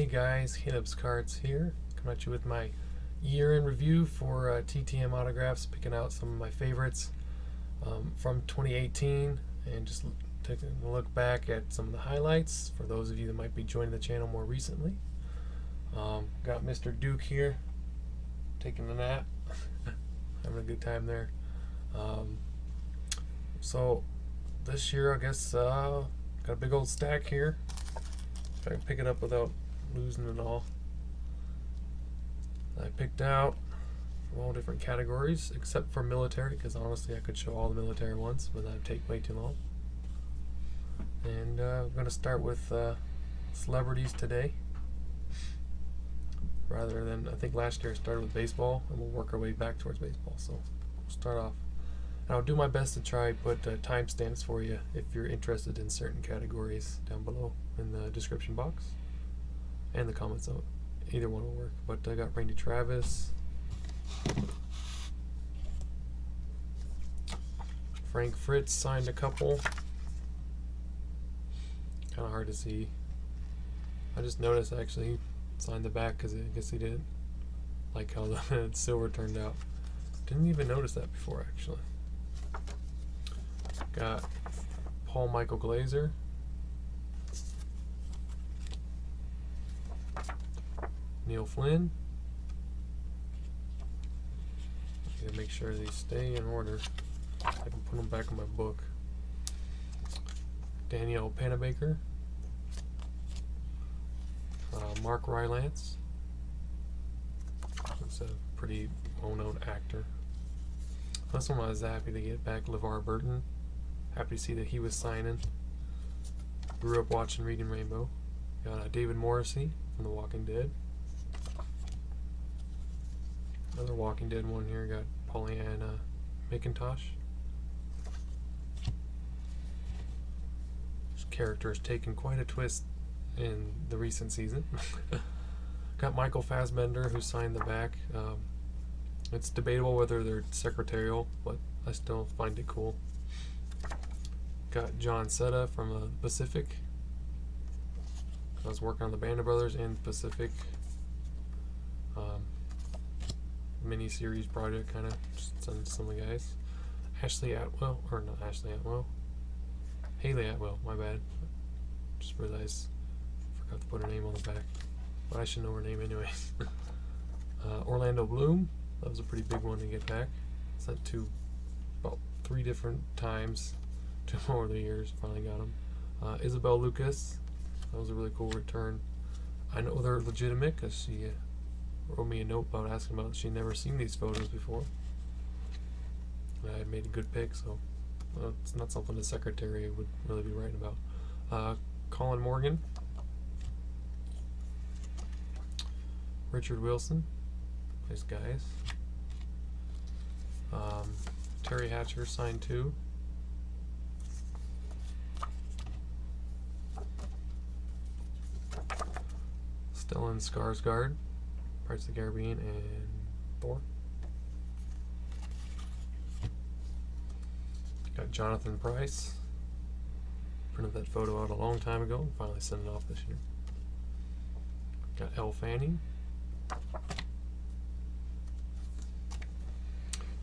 guys, Hibbs Cards here, coming at you with my year in review for TTM autographs, picking out some of my favorites from 2018 and just taking a look back at some of the highlights for those of you that might be joining the channel more recently. Got Mr. Duke here taking a nap, having a good time there. So this year I guess got a big old stack here. If I can pick it up without losing it all. I picked out from all different categories except for military, because honestly I could show all the military ones, but that would take way too long. And I'm going to start with celebrities today, rather than, I think last year I started with baseball, and we'll work our way back towards baseball. So we'll start off. And I'll do my best to try put timestamps for you if you're interested in certain categories down below in the description box and the comments. So either one will work. But I got Randy Travis, Frank Fritz signed a couple. Kind of hard to see. I just noticed actually he signed the back because I guess he didn't like how the silver turned out. Didn't even notice that before actually. Got Paul Michael Glazer, Neil Flynn. I gotta make sure they stay in order. I can put them back in my book. Danielle Panabaker, Mark Rylance. He's a pretty well-known actor. This one I was happy to get back. LeVar Burton. Happy to see that he was signing. Grew up watching Reading Rainbow. Got David Morrissey from The Walking Dead. Another Walking Dead one here. Got Pollyanna McIntosh. This character has taken quite a twist in the recent season. Got Michael Fassbender, who signed the back. It's debatable whether they're secretarial, but I still find it cool. Got John Setta from the Pacific. I was working on the Band of Brothers and Pacific mini-series project, kind of just sending to some of the guys. Ashley Atwell, or not Ashley Atwell, Haley Atwell, my bad. Just realized I forgot to put her name on the back, but I should know her name anyways. Orlando Bloom, that was a pretty big one to get back. Sent to about 3 different times, 2 over the years, finally got him. Isabel Lucas, that was a really cool return. I know they're legitimate because she wrote me a note about asking about she'd never seen these photos before. I made a good pick, so it's not something the secretary would really be writing about. Colin Morgan, Richard Wilson, nice guys. Terry Hatcher signed 2. Stellan Skarsgård, Pirates of the Caribbean, and Thor. Got Jonathan Pryce. Printed that photo out a long time ago and finally sent it off this year. Got Elle Fanning.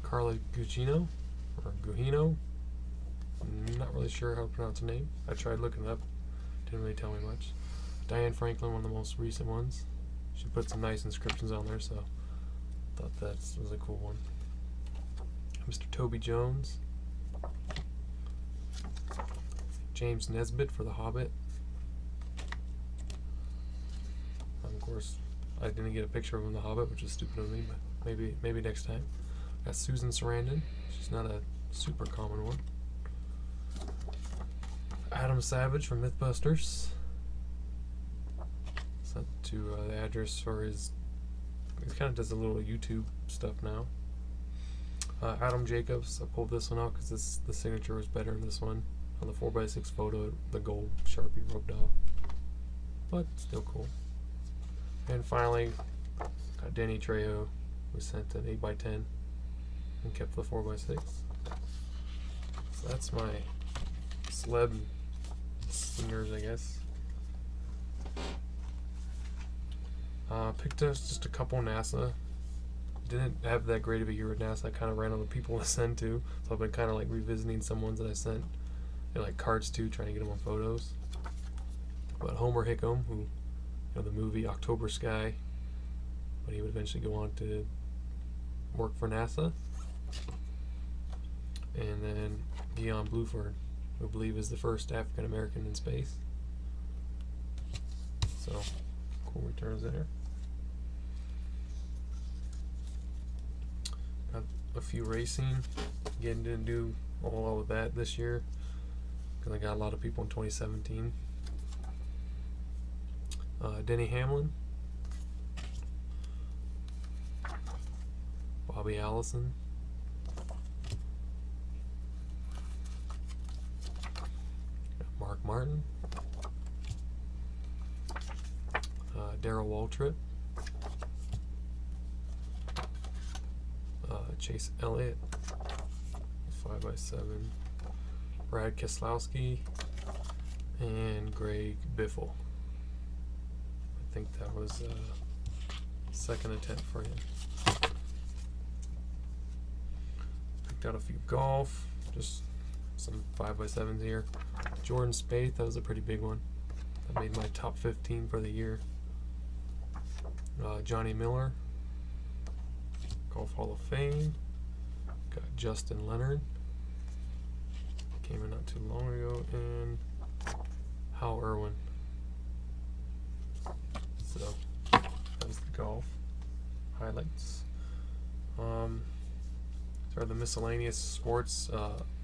Carla Gugino, or Gugino. Not really sure how to pronounce her name. I tried looking it up. Didn't really tell me much. Diane Franklin, one of the most recent ones. She put some nice inscriptions on there, so I thought that was a cool one. Mr. Toby Jones. James Nesbitt for The Hobbit. Of course, I didn't get a picture of him in The Hobbit, which is stupid of me, but maybe next time. Got Susan Sarandon. She's not a super common one. Adam Savage from Mythbusters. Sent to the address for his. He kind of does a little YouTube stuff now. Adam Jacobs. I pulled this one out because the signature was better in this one. On the 4x6 photo, the gold Sharpie rubbed off, but still cool. And finally, got Danny Trejo. We sent an 8x10 and kept the 4x6. So that's my celeb singers, I guess. Picked up just a couple NASA. Didn't have that great of a year with NASA. I kind of ran out of people to send to, so I've been kind of like revisiting some ones that I sent, and like cards to, trying to get them on photos. But Homer Hickam, who, the movie October Sky, but he would eventually go on to work for NASA. And then Dion Bluford, who I believe is the first African American in space. So, cool returns there. Got a few racing. Again, didn't do a whole lot with that this year because I got a lot of people in 2017. Denny Hamlin, Bobby Allison, Mark Martin, Darrell Waltrip, Chase Elliott, 5x7, Brad Keselowski, and Greg Biffle. I think that was second attempt for him. Picked out a few golf, just some 5x7s here. Jordan Spieth, that was a pretty big one. That made my top 15 for the year. Johnny Miller, Golf Hall of Fame. Got Justin Leonard, came in not too long ago, and Hal Irwin. So that was the golf highlights. There are the miscellaneous sports,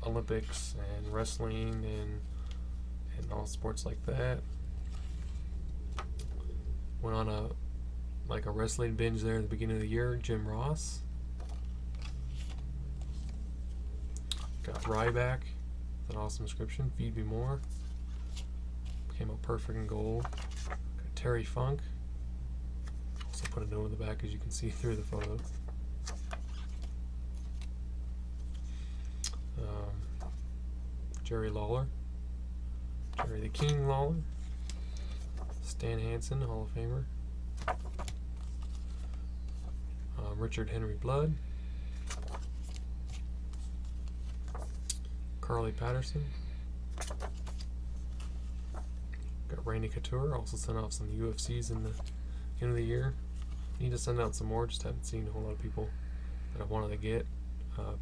Olympics and wrestling and all sports like that. Went on a wrestling binge there at the beginning of the year. Jim Ross. Got Ryback, an awesome description. Feed Me More. Came out perfect in gold. Got Terry Funk. Also put a note in the back as you can see through the photo. Jerry Lawler. Jerry the King Lawler. Stan Hansen, Hall of Famer. Richard Henry Blood. Carly Patterson. Got Randy Couture. Also sent off some UFCs in the end of the year. Need to send out some more. Just haven't seen a whole lot of people that I wanted to get.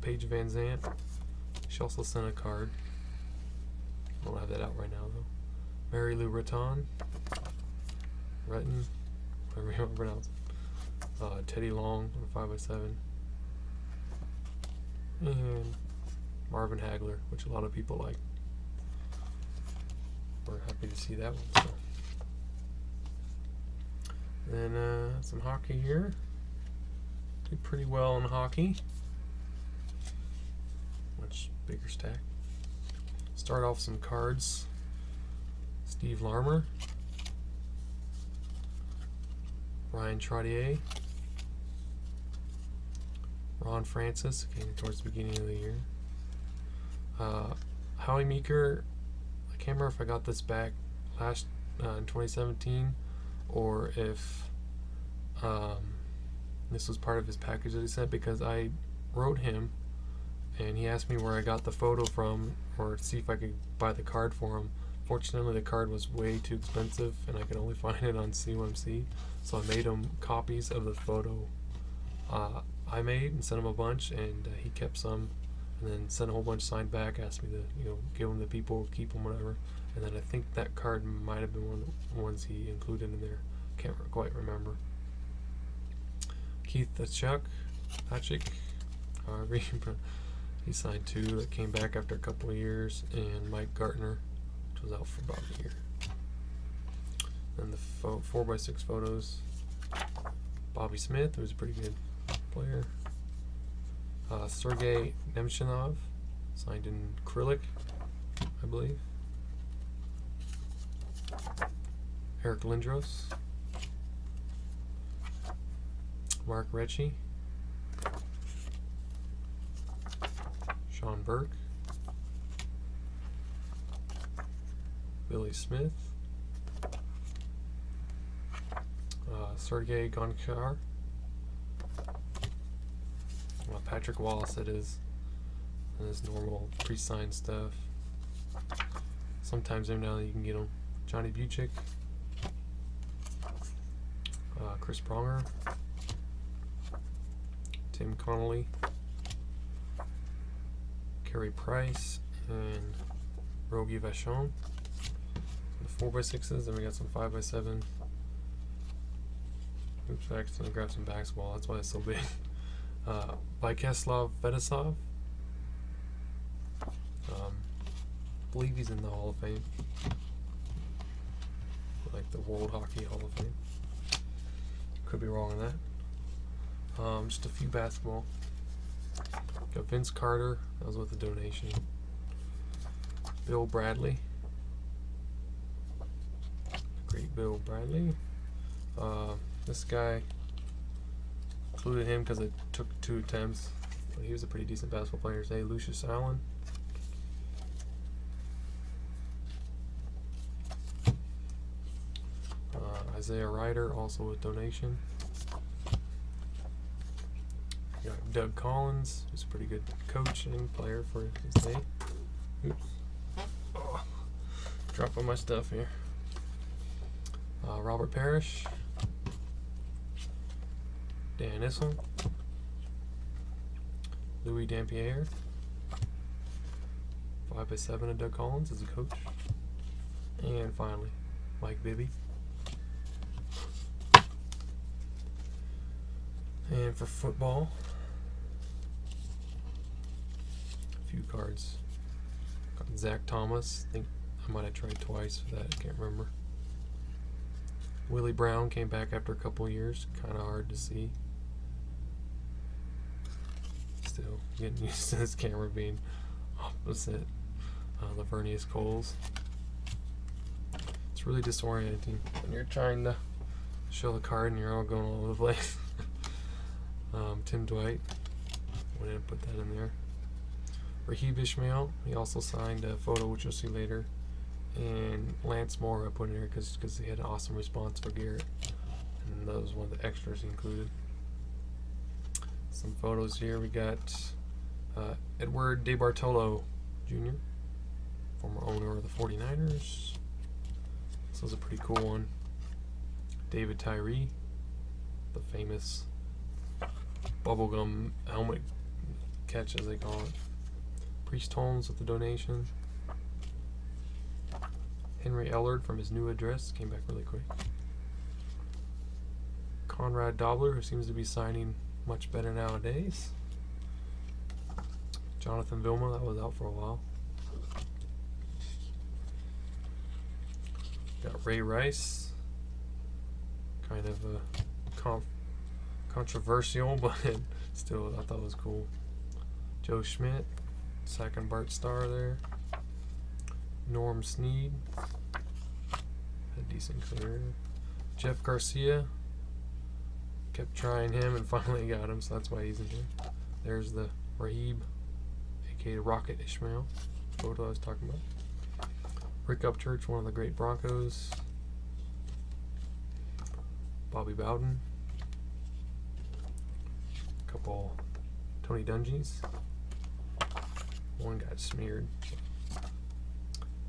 Paige Van Zandt. She also sent a card. I don't have that out right now though. Mary Lou Retton. Retton. Whatever you want to pronounce it. Teddy Long on 5x7. And Marvin Hagler, which a lot of people like. We're happy to see that one. So. Then some hockey here. Did pretty well in hockey. Much bigger stack. Start off some cards. Steve Larmer. Ryan Trottier. Ron Francis, came towards the beginning of the year. Howie Meeker, I can't remember if I got this back last in 2017 or if this was part of his package that he sent, because I wrote him and he asked me where I got the photo from or to see if I could buy the card for him. Fortunately, the card was way too expensive and I could only find it on COMC, so I made him copies of the photo I made and sent him a bunch, and he kept some and then sent a whole bunch signed back, asked me to give them to people, keep them, whatever. And then I think that card might have been one of the ones he included in there. Can't quite remember. Keith Patrick, however, he signed 2 that came back after a couple of years, and Mike Gartner, which was out for about a year. Then the 4x6 photos. Bobby Smith, who was a pretty good player. Sergei Nemchinov, signed in acrylic, I believe. Eric Lindros. Mark Recchi. Sean Burke. Billy Smith. Sergei Gonchar. Well, Patrick Wallace it is. And his normal pre-signed stuff. Sometimes every now and then you can get them. Johnny Buchik. Chris Pronger. Tim Connolly. Carey Price. And Rogie Vachon. The 4x6s, and we got some 5x7. Oops, I accidentally grabbed some basketball, that's why it's so big. Vyacheslav Fedosov. Believe he's in the Hall of Fame. Like the World Hockey Hall of Fame. Could be wrong on that. Just a few basketball. Got Vince Carter, that was with a donation. Bill Bradley. Great Bill Bradley. This guy, included him because it took 2 attempts, but he was a pretty decent basketball player today. Lucius Allen. Isaiah Ryder, also with donation. We got Doug Collins, who's a pretty good coach and player for his day. Oops. Oh, dropping my stuff here. Robert Parrish. Dan Issel. Louis Dampierre. 5x7 of Doug Collins as a coach. And finally, Mike Bibby. And for football, a few cards. Got Zach Thomas. I think I might have tried twice for that. I can't remember. Willie Brown came back after a couple of years. Kind of hard to see. Still getting used to this camera being opposite Lavernius Coles. It's really disorienting when you're trying to show the card and you're all going all over the place. Tim Dwight, went in and put that in there. Rahib Ishmael, he also signed a photo which you'll see later. And Lance Moore I put in here because he had an awesome response for Garrett. And that was one of the extras he included. Some photos here. We got Edward DeBartolo Jr., former owner of the 49ers. This was a pretty cool one. David Tyree, the famous bubblegum helmet catch as they call it. Priest Holmes with the donation. Henry Ellard from his new address, came back really quick. Conrad Dobler, who seems to be signing much better nowadays. Jonathan Vilma, that was out for a while. Got Ray Rice, kind of controversial, but still I thought it was cool. Joe Schmidt, second Bart Starr there. Norm Sneed, a decent career. Jeff Garcia, kept trying him and finally got him, so that's why he's in here. There's the Rahib, aka Rocket Ishmael photo I was talking about. Rick Upchurch, one of the great Broncos. Bobby Bowden. A couple Tony Dungies. One got smeared.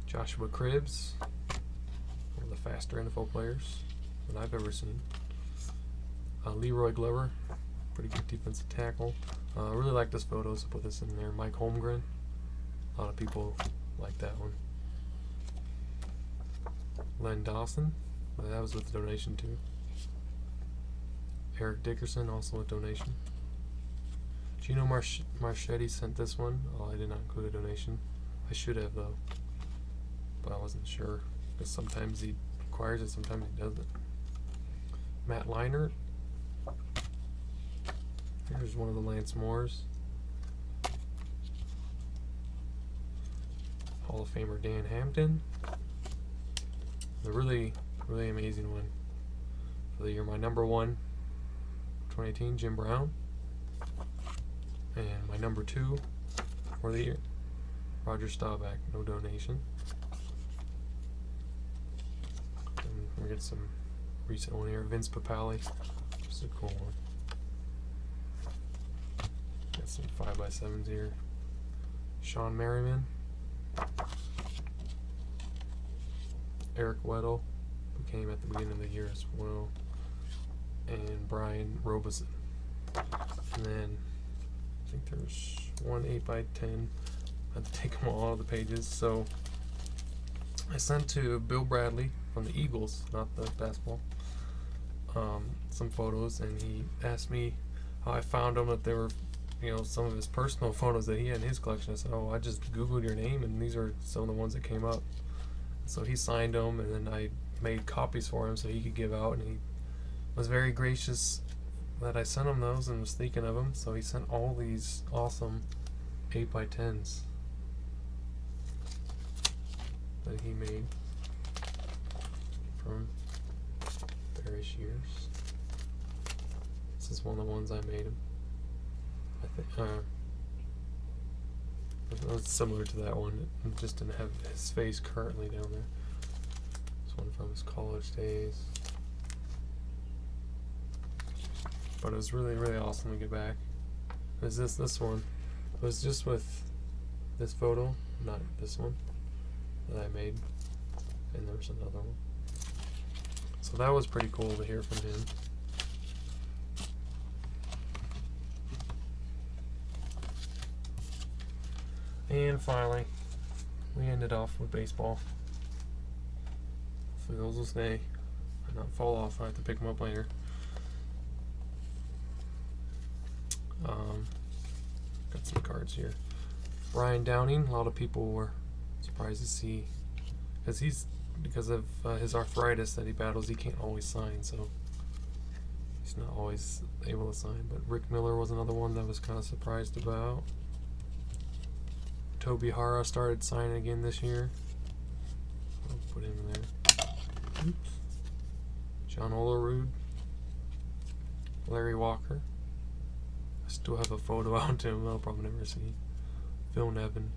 Joshua Cribbs, one of the faster NFL players that I've ever seen. Leroy Glover, pretty good defensive tackle. I really like this photo, so put this in there. Mike Holmgren, a lot of people like that one. Len Dawson, that was with the donation too. Eric Dickerson, also a donation. Gino Marchetti sent this one. Oh, I did not include a donation. I should have though, but I wasn't sure because sometimes he requires it, sometimes he doesn't. Matt Leinart. Here's one of the Lance Moores. Hall of Famer Dan Hampton. The really amazing one for the year. My number 1, 2018, Jim Brown. And my number 2 for the year, Roger Staubach, no donation. And we get some recent one here, Vince Papale. Just a cool one. Got some 5x7s here. Sean Merriman. Eric Weddle, who came at the beginning of the year as well. And Brian Robeson. And then I think there's one 8x10. I had to take them all out of the pages. So I sent to Bill Bradley from the Eagles, not the basketball, some photos, and he asked me how I found them, that they were, you know, some of his personal photos that he had in his collection. I said, oh, I just Googled your name, and these are some of the ones that came up. So he signed them, and then I made copies for him so he could give out, and he was very gracious that I sent him those and was thinking of him. So he sent all these awesome 8x10s that he made from various years. This is one of the ones I made him. I think it was similar to that one. It just didn't have his face currently down there. This one from his college days. But it was really, really awesome to get back. It was this one. It was just with this photo, not this one, that I made. And there was another one. So that was pretty cool to hear from him. And finally, we ended off with baseball. So those will stay and not fall off. I have to pick them up later. Got some cards here. Brian Downing. A lot of people were surprised to see, because of his arthritis that he battles, he can't always sign, so he's not always able to sign. But Rick Miller was another one that I was kind of surprised about. Toby Hara started signing again this year. I'll put him in there. Oops. John Olerud. Larry Walker. I still have a photo out to him I'll probably never see. Phil Nevin.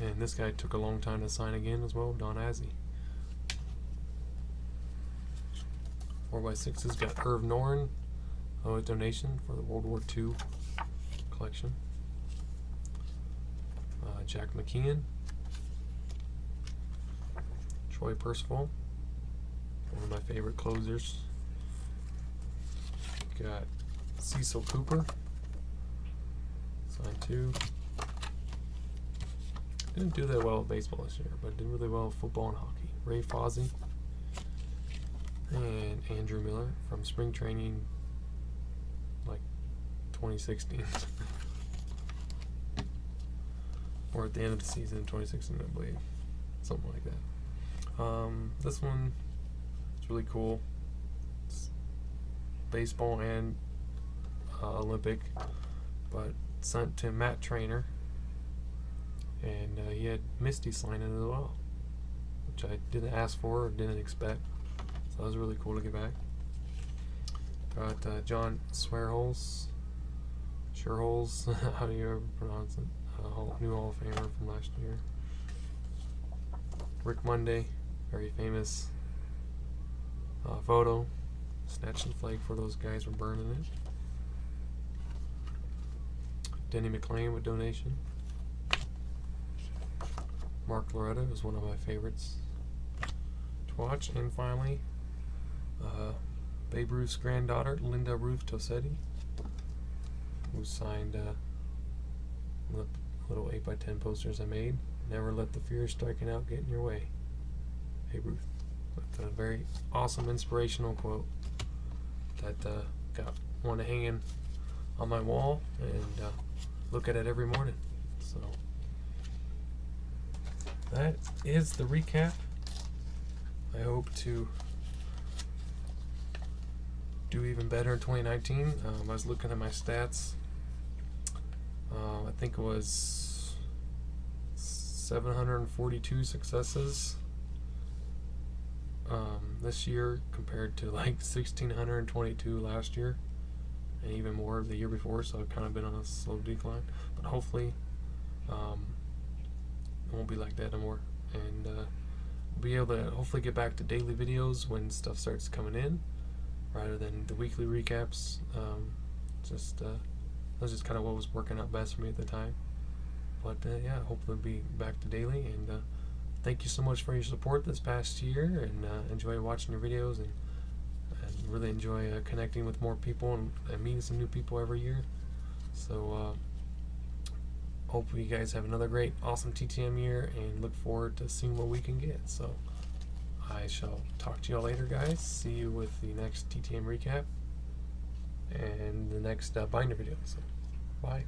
And this guy took a long time to sign again as well, Don Azzi. 4x6's got Irv Noren, a donation for the World War II collection. Jack McKeon. Troy Percival, one of my favorite closers. Got Cecil Cooper, signed 2. Didn't do that well at baseball this year, but did really well at football and hockey. Ray Fozzie and Andrew Miller from spring training, like 2016, or at the end of the season in 2016, I believe, something like that. This one is really cool. It's baseball and Olympic, but sent to Matt Trainer. And he had Misty sign it as well, which I didn't ask for or didn't expect. So that was really cool to get back. Got John Swearholes, how do you ever pronounce it? New Hall of Famer from last year. Rick Monday, very famous photo. Snatching the flag for those guys were burning it. Denny McLean with donation. Mark Loretta was one of my favorites to watch. And finally, Babe Ruth's granddaughter, Linda Ruth Tosetti, who signed the little 8x10 posters I made. Never let the fear of striking out get in your way. Babe Ruth. With a very awesome inspirational quote that got one to hang in on my wall and look at it every morning. So that is the recap. I hope to do even better in 2019. I was looking at my stats. I think it was 742 successes this year compared to like 1,622 last year, and even more the year before. So I've kind of been on a slow decline, but hopefully it won't be like that anymore. And be able to hopefully get back to daily videos when stuff starts coming in, rather than the weekly recaps. That's just kind of what was working out best for me at the time. But yeah, hopefully be back to daily. And thank you so much for your support this past year, and enjoy watching your videos, and really enjoy connecting with more people and meeting some new people every year. So hopefully you guys have another great, awesome TTM year, and look forward to seeing what we can get. So I shall talk to y'all later, guys. See you with the next TTM recap and the next binder video. So bye.